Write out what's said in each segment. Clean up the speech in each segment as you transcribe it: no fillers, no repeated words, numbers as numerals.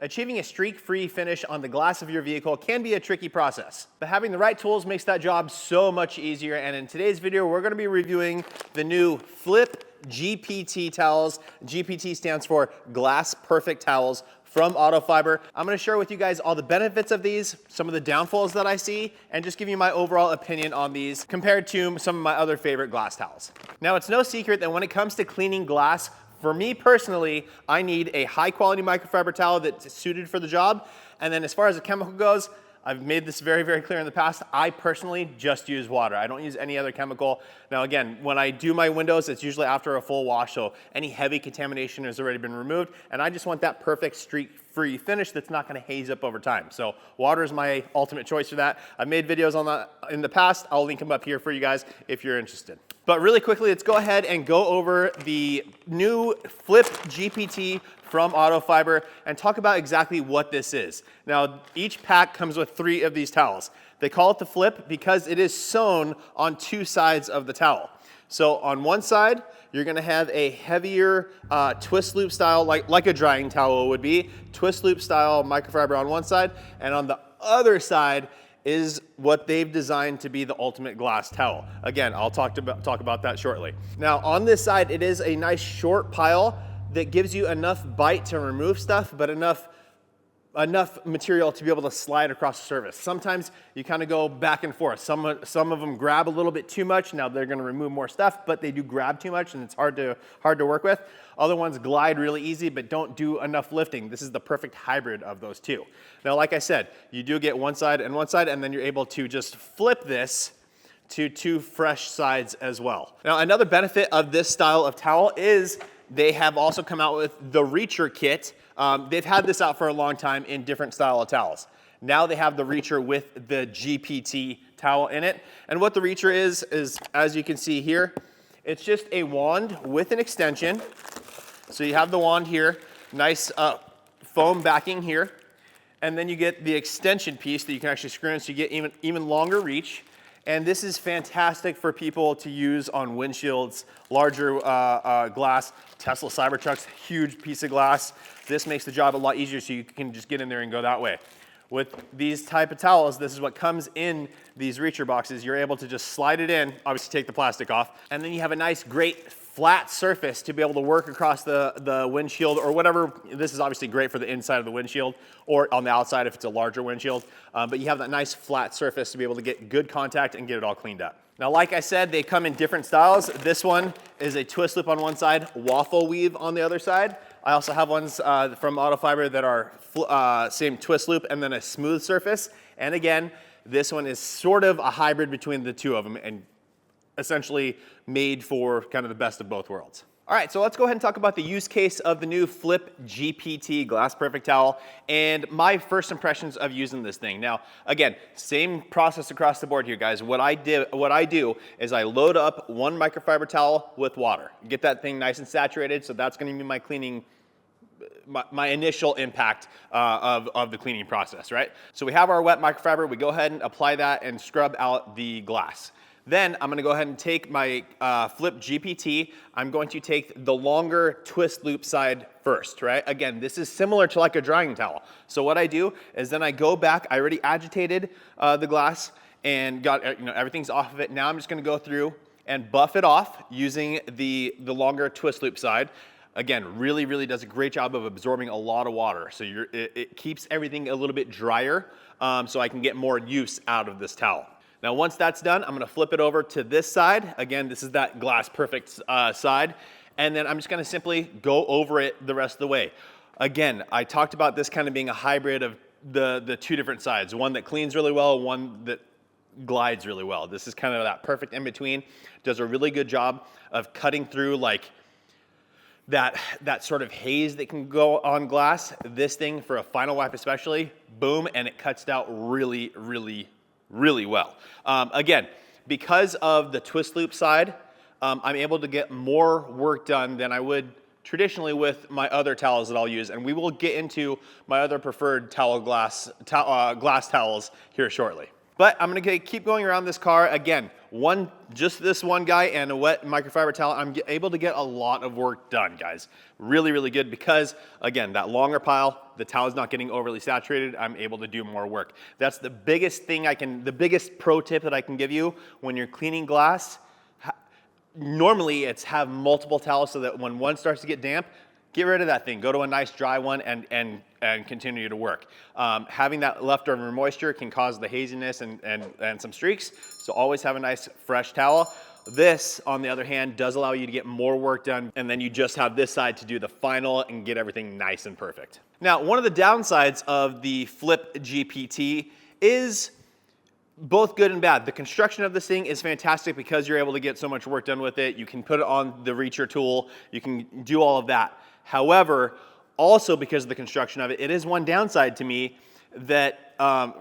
Achieving a streak-free finish on the glass of your vehicle can be a tricky process, but having the right tools makes that job so much easier. And in today's video, we're going to be reviewing the new FLIP GPT towels. GPT stands for Glass Perfect Towels from AutoFiber. I'm going to share with you guys all the benefits of these, some of the downfalls that I see, and just give you my overall opinion on these compared to some of my other favorite glass towels. Now, it's no secret that when it comes to cleaning glass, for me personally, I need a high quality microfiber towel that's suited for the job. And then as far as the chemical goes, I've made this very, very clear in the past. I personally just use water. I don't use any other chemical. Now again, when I do my windows, it's usually after a full wash, so any heavy contamination has already been removed, and I just want that perfect streak-free finish that's not gonna haze up over time. So water is my ultimate choice for that. I've made videos on that in the past. I'll link them up here for you guys if you're interested. But really quickly, let's go ahead and go over the new FLIP GPT from AutoFiber and talk about exactly what this is. Now, each pack comes with 3 of these towels. They call it the FLIP because it is sewn on 2 sides of the towel. So on one side, you're gonna have a heavier twist loop style, like a drying towel would be, twist loop style microfiber on one side, and on the other side is what they've designed to be the ultimate glass towel. Again, I'll talk about that shortly. Now on this side, it is a nice short pile that gives you enough bite to remove stuff, but enough material to be able to slide across the surface. Sometimes you kind of go back and forth. Some of them grab a little bit too much. Now they're gonna remove more stuff, but they do grab too much and it's hard to work with. Other ones glide really easy, but don't do enough lifting. This is the perfect hybrid of those two. Now, like I said, you do get one side, and then you're able to just flip this to 2 fresh sides as well. Now, another benefit of this style of towel is they have also come out with the Reacher kit. They've had this out for a long time in different style of towels. Now they have the Reacher with the GPT towel in it. And what the Reacher is as you can see here, it's just a wand with an extension. So you have the wand here, nice foam backing here. And then you get the extension piece that you can actually screw in so you get even longer reach. And this is fantastic for people to use on windshields, larger glass. Tesla Cybertruck's huge piece of glass. This makes the job a lot easier so you can just get in there and go that way. With these type of towels, this is what comes in these Reacher boxes. You're able to just slide it in, obviously take the plastic off, and then you have a nice, great flat surface to be able to work across the windshield or whatever. This is obviously great for the inside of the windshield or on the outside if it's a larger windshield. But you have that nice flat surface to be able to get good contact and get it all cleaned up. Now, like I said, they come in different styles. This one is a twist loop on one side, waffle weave on the other side. I also have ones from AutoFiber that are same twist loop and then a smooth surface. And again, this one is sort of a hybrid between the two of them and essentially made for kind of the best of both worlds. All right, so let's go ahead and talk about the use case of the new FLIP GPT Glass Perfect Towel and my first impressions of using this thing. Now, again, same process across the board here, guys. What I do is I load up one microfiber towel with water, get that thing nice and saturated, so that's gonna be my cleaning, my initial impact of the cleaning process, right? So we have our wet microfiber, we go ahead and apply that and scrub out the glass. Then I'm gonna go ahead and take my FLIP GPT. I'm going to take the longer twist loop side first, right? Again, this is similar to like a drying towel. So what I do is then I go back, I already agitated the glass and got, everything's off of it. Now I'm just gonna go through and buff it off using the longer twist loop side. Again, really, really does a great job of absorbing a lot of water. So it keeps everything a little bit drier so I can get more use out of this towel. Now, once that's done, I'm gonna flip it over to this side. Again, this is that Glass Perfect side. And then I'm just gonna simply go over it the rest of the way. Again, I talked about this kind of being a hybrid of the 2 different sides. One that cleans really well, one that glides really well. This is kind of that perfect in between. Does a really good job of cutting through like that sort of haze that can go on glass. This thing for a final wipe especially, boom, and it cuts it out really, really, really well. Again, because of the twist loop side, I'm able to get more work done than I would traditionally with my other towels that I'll use, and we will get into my other preferred glass towels here shortly. But I'm gonna keep going around this car. Again, just this one guy and a wet microfiber towel, I'm able to get a lot of work done, guys. Really, really good because, again, that longer pile, the towel is not getting overly saturated. I'm able to do more work. That's the biggest thing the biggest pro tip that I can give you when you're cleaning glass. Normally, it's have multiple towels so that when one starts to get damp, get rid of that thing. Go to a nice dry one and continue to work. Having that leftover moisture can cause the haziness and some streaks, so always have a nice fresh towel. This, on the other hand, does allow you to get more work done, and then you just have this side to do the final and get everything nice and perfect. Now, one of the downsides of the FLIP GPT is both good and bad. The construction of this thing is fantastic because you're able to get so much work done with it. You can put it on the reacher tool. You can do all of that. However, also because of the construction of it, it is one downside to me that,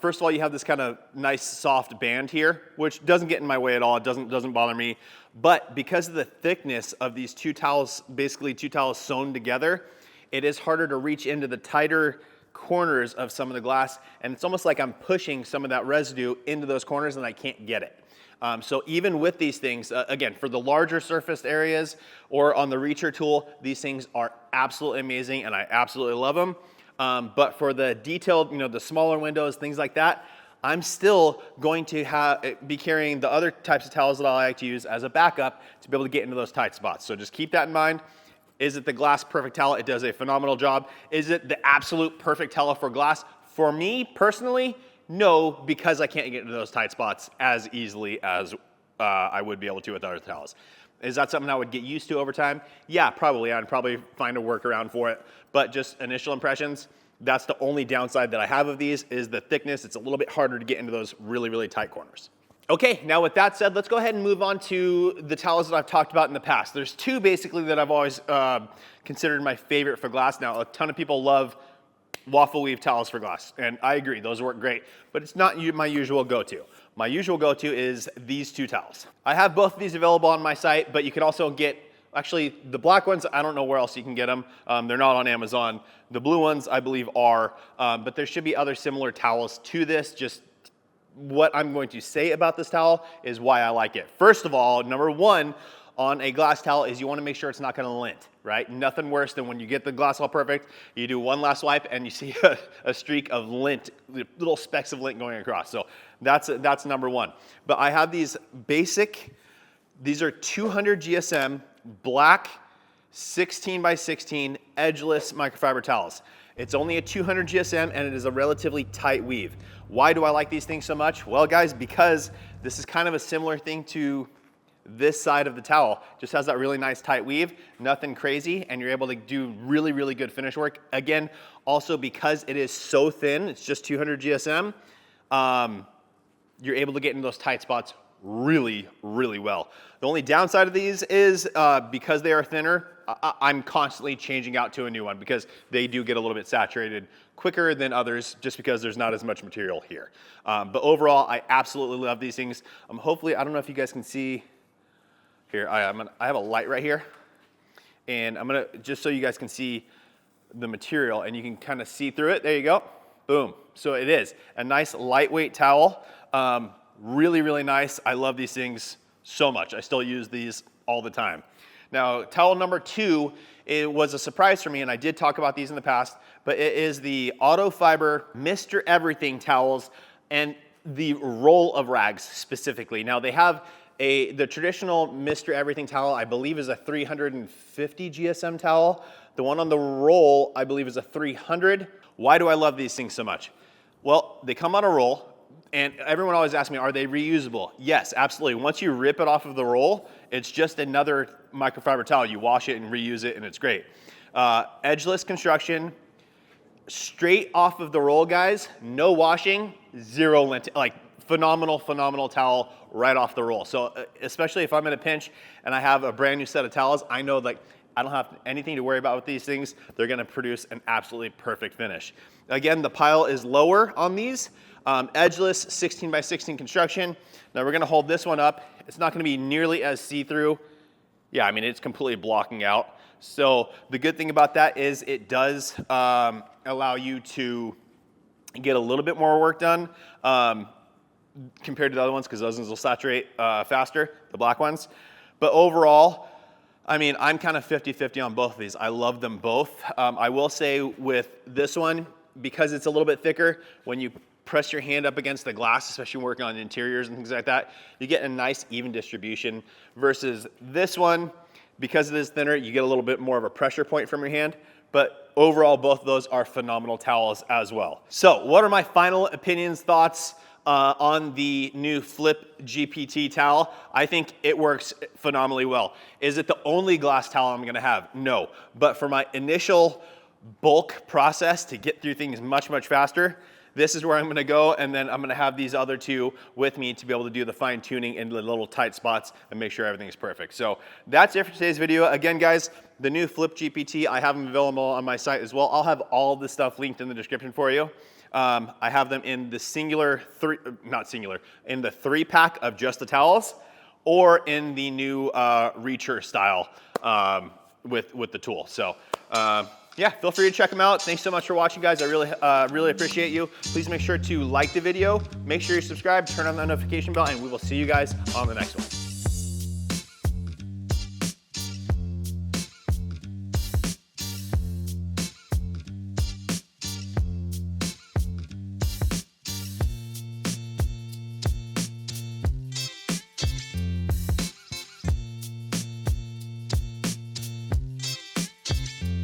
first of all, you have this kind of nice soft band here, which doesn't get in my way at all. It doesn't bother me. But because of the thickness of these two towels, basically two towels sewn together, it is harder to reach into the tighter corners of some of the glass, and it's almost like I'm pushing some of that residue into those corners and I can't get it. So even with these things, again, for the larger surfaced areas or on the reacher tool, these things are absolutely amazing and I absolutely love them. But for the detailed, the smaller windows, things like that, I'm still going to be carrying the other types of towels that I like to use as a backup to be able to get into those tight spots. So just keep that in mind. Is it the Glass Perfect Towel? It does a phenomenal job. Is it the absolute perfect towel for glass? For me, personally, no, because I can't get into those tight spots as easily as I would be able to with other towels. Is that something I would get used to over time? Yeah, probably. I'd probably find a workaround for it. But just initial impressions, that's the only downside that I have of these is the thickness. It's a little bit harder to get into those really, really tight corners. Okay, now with that said, let's go ahead and move on to the towels that I've talked about in the past. There's two basically that I've always considered my favorite for glass. Now, a ton of people love waffle weave towels for glass, and I agree, those work great, but it's not my usual go-to. My usual go-to is these two towels. I have both of these available on my site, but you can also get, actually, the black ones, I don't know where else you can get them. They're not on Amazon. The blue ones, I believe, are, but there should be other similar towels to this. Just what I'm going to say about this towel is why I like it. First of all, number one on a glass towel is you want to make sure it's not going to lint, right? Nothing worse than when you get the glass all perfect, you do one last wipe and you see a streak of lint, little specks of lint going across. So that's number one. But I have these basic, these are 200 GSM black 16 by 16 edgeless microfiber towels. It's only a 200 GSM and it is a relatively tight weave. Why do I like these things so much? Well, guys, because this is kind of a similar thing to this side of the towel. Just has that really nice tight weave, nothing crazy, and you're able to do really, really good finish work. Again, also because it is so thin, it's just 200 GSM, you're able to get in those tight spots really, really well. The only downside of these is because they are thinner, I'm constantly changing out to a new one because they do get a little bit saturated quicker than others just because there's not as much material here. But overall, I absolutely love these things. Hopefully, I don't know if you guys can see here. I have a light right here, and I'm gonna, just so you guys can see the material and you can kind of see through it. There you go. Boom. So it is a nice lightweight towel. Really, really nice. I love these things so much. I still use these all the time. Now, towel number two, it was a surprise for me, and I did talk about these in the past, but it is the AutoFiber Mr. Everything towels and the roll of rags specifically. Now, they have the traditional Mr. Everything towel, I believe, is a 350 GSM towel. The one on the roll, I believe, is a 300. Why do I love these things so much? Well, they come on a roll. And everyone always asks me, are they reusable? Yes, absolutely. Once you rip it off of the roll, it's just another microfiber towel. You wash it and reuse it, and it's great. Edgeless construction, straight off of the roll, guys. No washing, zero lint. Like phenomenal, phenomenal towel right off the roll. So especially if I'm in a pinch and I have a brand new set of towels, I know like I don't have anything to worry about with these things. They're going to produce an absolutely perfect finish. Again, the pile is lower on these. Edgeless 16 by 16 construction. Now we're gonna hold this one up. It's not gonna be nearly as see-through. Yeah, I mean, it's completely blocking out. So the good thing about that is it does allow you to get a little bit more work done. compared to the other ones because those ones will saturate faster, the black ones. But overall, I mean, I'm kind of 50-50 on both of these. I love them both. I will say with this one, because it's a little bit thicker, when you press your hand up against the glass, especially working on interiors and things like that, you get a nice even distribution versus this one, because it is thinner, you get a little bit more of a pressure point from your hand. But overall, both of those are phenomenal towels as well. So what are my final opinions, thoughts on the new FLIP GPT towel? I think it works phenomenally well. Is it the only glass towel I'm gonna have? No, but for my initial bulk process to get through things much, much faster, this is where I'm gonna go, and then I'm gonna have these other two with me to be able to do the fine tuning in the little tight spots and make sure everything is perfect. So that's it for today's video. Again, guys, the new FLIP GPT, I have them available on my site as well. I'll have all of this stuff linked in the description for you. I have them in the in the 3-pack of just the towels, or in the new Reacher style with the tool. So yeah, feel free to check them out. Thanks so much for watching, guys. I really appreciate you. Please make sure to like the video, make sure you're subscribed, turn on the notification bell, and we will see you guys on the next one.